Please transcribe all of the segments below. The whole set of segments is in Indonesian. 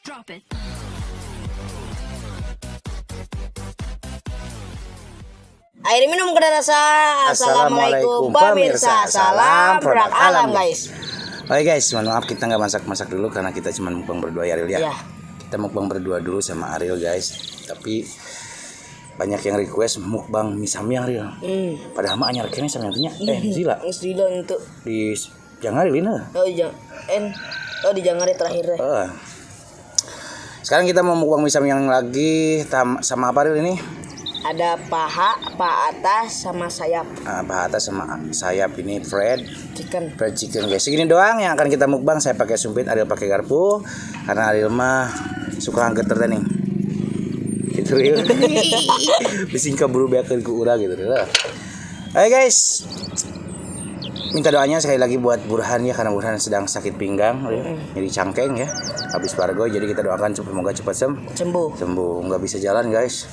Drop it. Air minum rasa. Assalamualaikum pemirsa. Salam produk alam guys. Oke guys, mohon maaf kita nggak masak dulu karena kita cuma mukbang berdua ya Ariel ya. Iya. Kita mukbang berdua dulu sama Ariel guys. Tapi banyak yang request mukbang mie samyang Ariel. Padahal mah anyar kene samyang teh nya. Sila. Sila untuk Di yang Ariel ini. di Jangari terakhir. Sekarang kita mau mukbang mie samyang lagi sama apa Ariel ini? Ada paha atas sama sayap Paha atas sama sayap ini fried chicken. guys. Segini doang yang akan kita mukbang. Saya pakai sumpit, Ariel pakai garpu karena Ariel mah suka angker nih. Gitu Ariel. Bising kaburu beakeun ku urang gitu. Oke guys. Minta doanya sekali lagi buat Burhan ya karena Burhan sedang sakit pinggang, jadi cangkeng ya. Habis pargo jadi kita doakan semoga cepat Sembuh. nggak bisa jalan guys.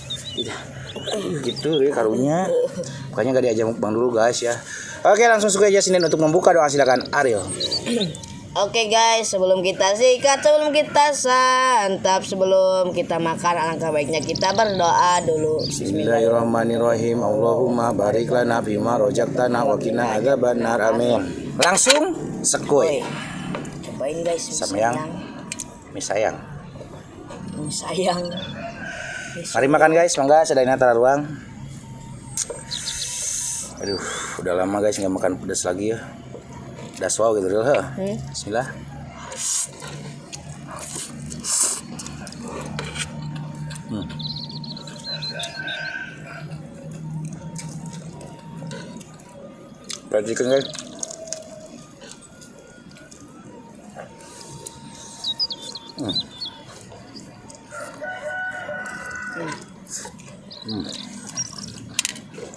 Gitu ya karunya. Makanya gak diajak mukbang dulu guys ya. Oke langsung suka aja Senin untuk membuka doa silakan Ariel. Oke guys, sebelum kita sikat, sebelum kita santap, sebelum kita makan, alangkah baiknya kita berdoa dulu. Bismillahirrahmanirrahim. Allahumma barik lana fima rojaktana wa qina adzabannar. Amin. Langsung sekoi. Cobain guys, Samyang. Mie sayang. Sayang. Mari makan guys, mangga sedayana tara ruang. Aduh, udah lama guys nggak makan pedas lagi ya. Pedas wow gitu dulu. Bismillah. Perhatikan guys.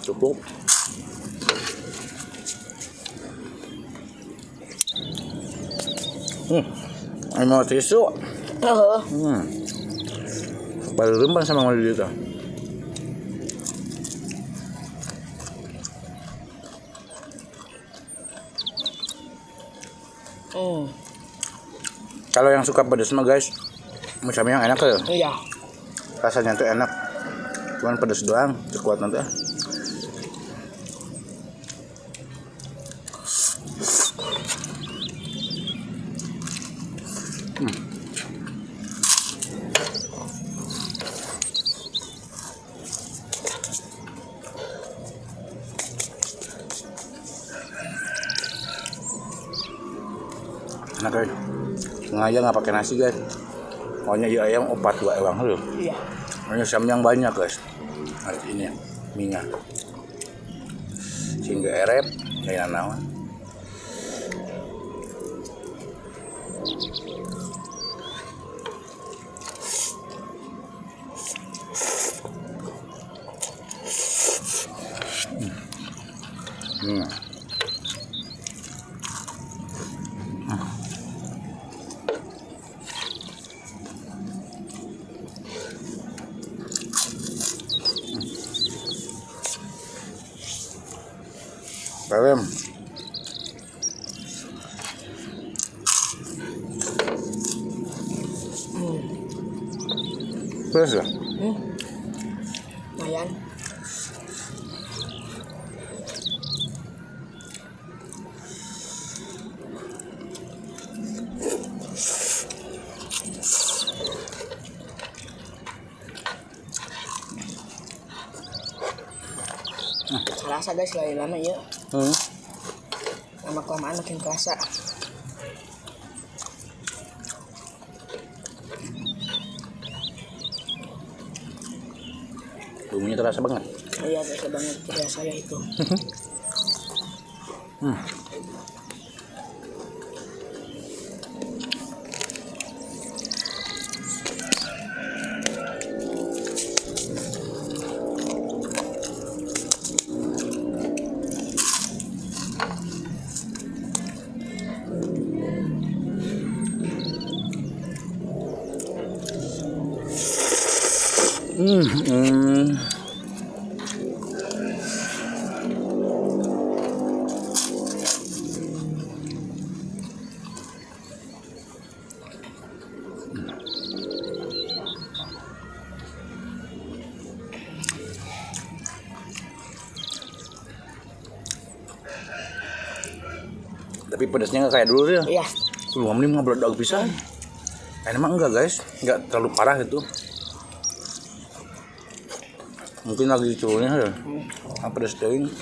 Cukup. Mau tisu. Baru remban sama ngoli itu. Kalau yang suka pedas mah guys, mie samyang enak ya. Iya. Rasanya tuh enak. Cuman pedas doang, sekuat nanti. Enak guys. Sengaja nggak pakai nasi guys. Pokoknya ya ayam opat dua ewang dulu. Iya. Ini samyang banyak guys. Nah, ini minyak. Sehingga erep kayak naon. Bawem. Terus ya? Lumayan. Kerasa guys, lama ya. Lama kelamaan makin kerasa. Bumbunya terasa banget. Iya, terasa banget kerja saya itu. Tapi pedasnya nggak kayak dulu ya. Iya. Lu mending nggak meledak pisan. Ini mah enggak guys, nggak terlalu parah gitu. Mungkin lagi diculnya ya. Pedas teuing.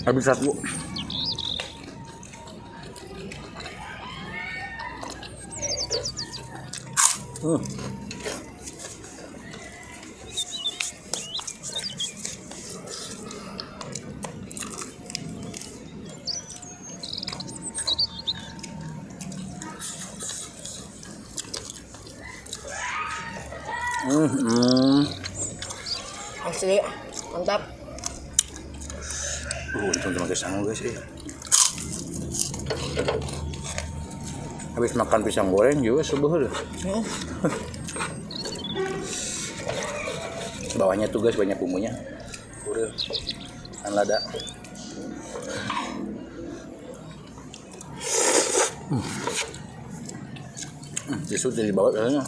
Habis satu. Asli mantap. Untung cuma pisang guys sih. Habis makan pisang goreng juga sebel. Bawahnya tuh guys banyak bumbunya. Udah kan lada. Tisu dari bawah biasanya.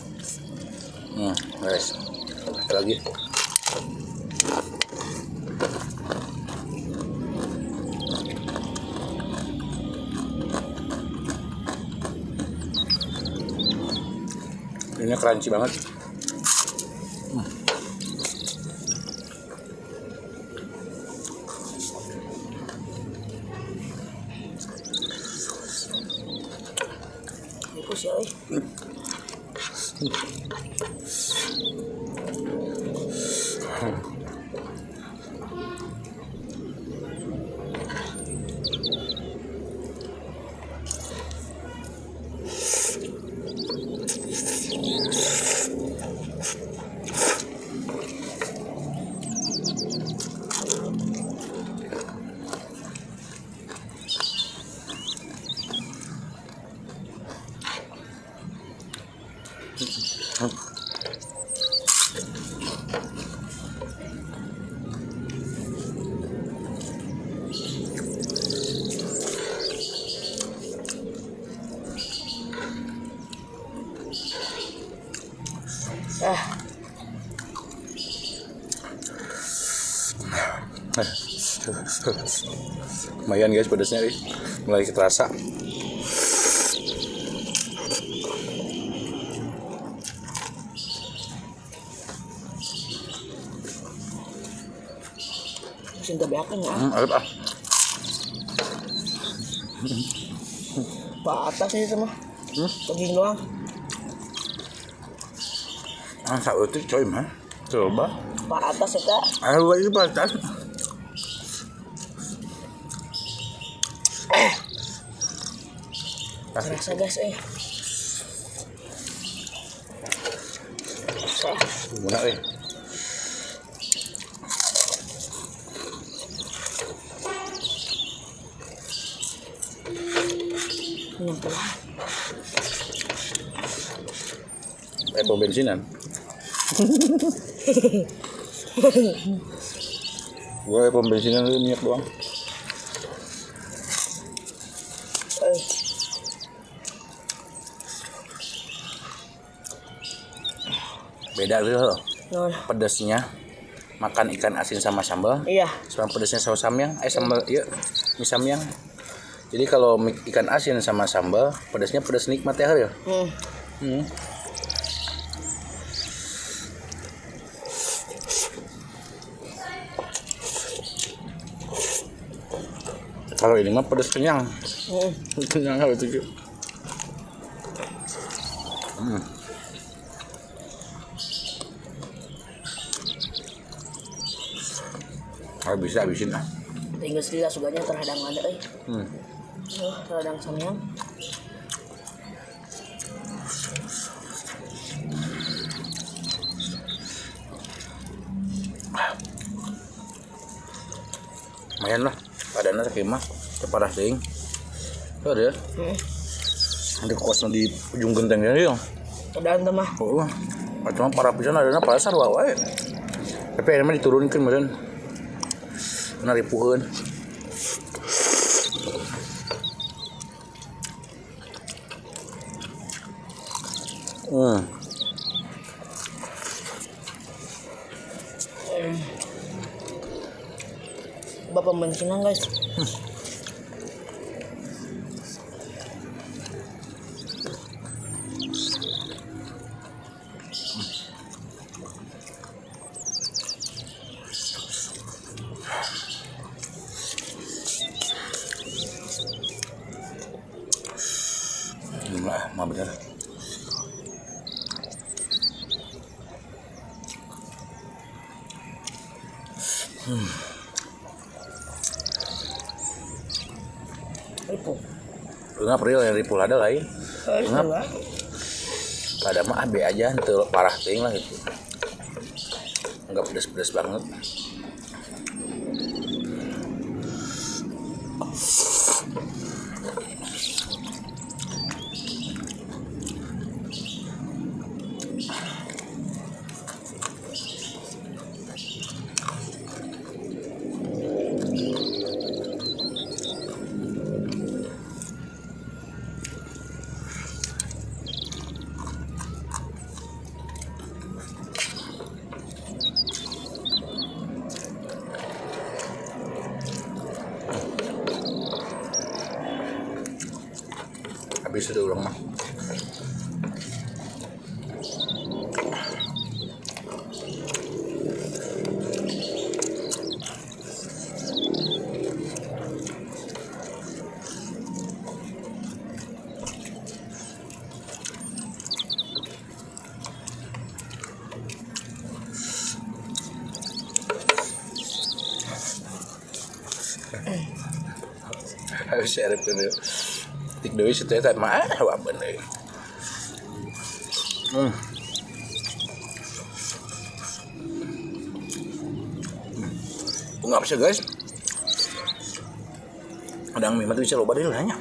Guys. Ada lagi. Ini crunchy banget. Bagus ya, Lumayan guys pedasnya nih. Mulai terasa. cinta beakan ya. Arep ah. Pak atas ini sama. Daging doang. Sautik coy mah. Coba. Pak atas ya kak. Ayo lagi batas. Terasa guys Gimana Nyempel. Kayak pom bensinan. Gue kayak pom bensinan itu minyak doang. Beda gitu loh. Pedasnya makan ikan asin sama sambal. Iya. Sama pedasnya saus samyang. Sambal iya. Mie samyang. Jadi kalau ikan asin sama sambal, pedasnya pedas nikmat ya ya. Kalau ini mah pedas kenyang. Kenyang apa itu? Kalau bisa habisin lah. Tinggal sila suganya terhadang ada terhadang samyang. Lumayan lah. Padahal sakimah keparah ting. Tuh ada. Ada kosnya di ujung gentengnya ya. Padahal mah. Oh. Cuma para pisan ada pasar wae. Tapi emang diturunkan meren. Naripuheun. Bapak bensinan guys. Mah bener. Ripu. Ngap real yang ripul ada lain. Ngap. Ada mah be aja teu parah teuing lah gitu. Enggak pedes-pedes banget. Habis itu ulang mah. Harus share dulu. Tik deui situ eta mah apa deui. Ngap sih guys. Ada yang mimah tuh bisa loba deui nanya.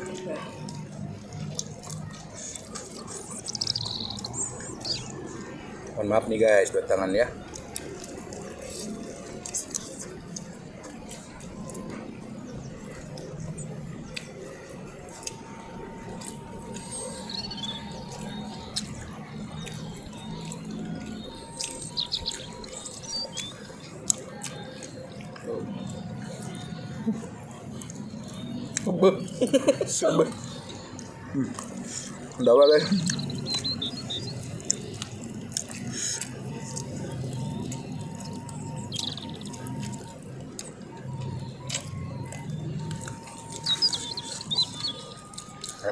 Mohon maaf nih guys, buat tangan ya. Sabar. Udah apa guys?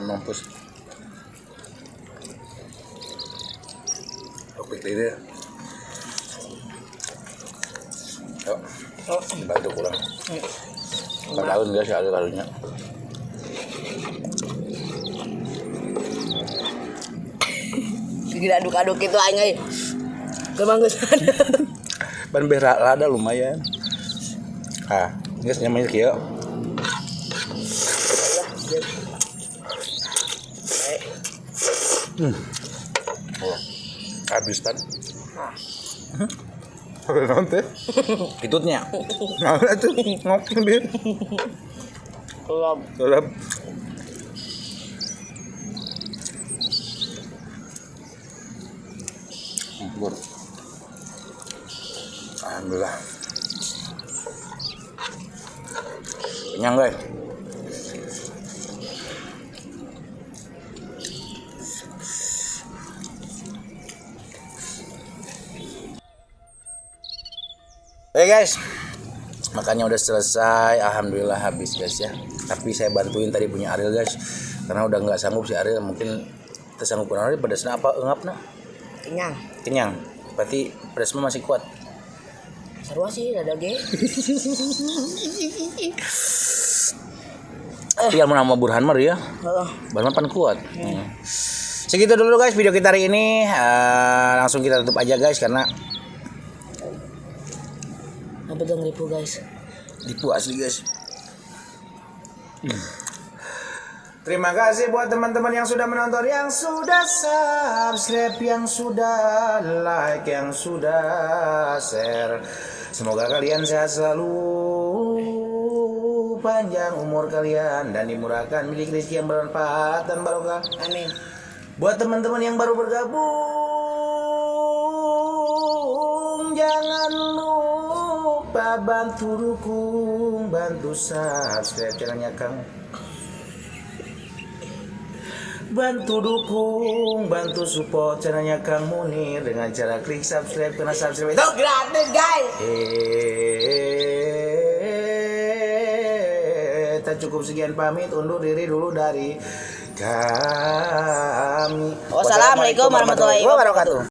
Mampus. Topik ini. Yuk, dibantu kurang. Daun guys, ada karunya. Segini aduk-aduk itu aja. Kemang geus ada. Ban berak lada lumayan. Ah, geus nyamanya kieu. Oh, habis kan? Nanti itutnya. Nah, itu ngopi bir. Gelap. Alhamdulillah. Kenyang guys. Oke guys, makannya udah selesai, alhamdulillah habis guys ya. Tapi saya bantuin tadi punya Ariel guys, karena udah nggak sanggup si Ariel, mungkin tersanggup Ariel pedasnya apa engap nah? Kenyang. Berarti pedasnya masih kuat. Seru sih rada ge. Yang nama Burhan Mar ya. Burhan pan kuat. Segitu dulu guys video kita hari ini. Langsung kita tutup aja guys karena pegang ripu guys. Ripu asli guys. Terima kasih buat teman-teman yang sudah menonton, yang sudah subscribe, yang sudah like, yang sudah share. Semoga kalian sehat selalu. panjang umur kalian dan dimurahkan milik rezeki yang bermanfaat dan barokah. Amin. Buat teman-teman yang baru bergabung, jangan lupa bantu dukung, bantu subscribe channelnya Kang. Bantu dukung, bantu support channelnya Kang Munir dengan cara klik subscribe, karena subscribe itu Gratis guys. Tak cukup sekian, pamit undur diri dulu dari kami. Wassalamualaikum warahmatullahi wabarakatuh.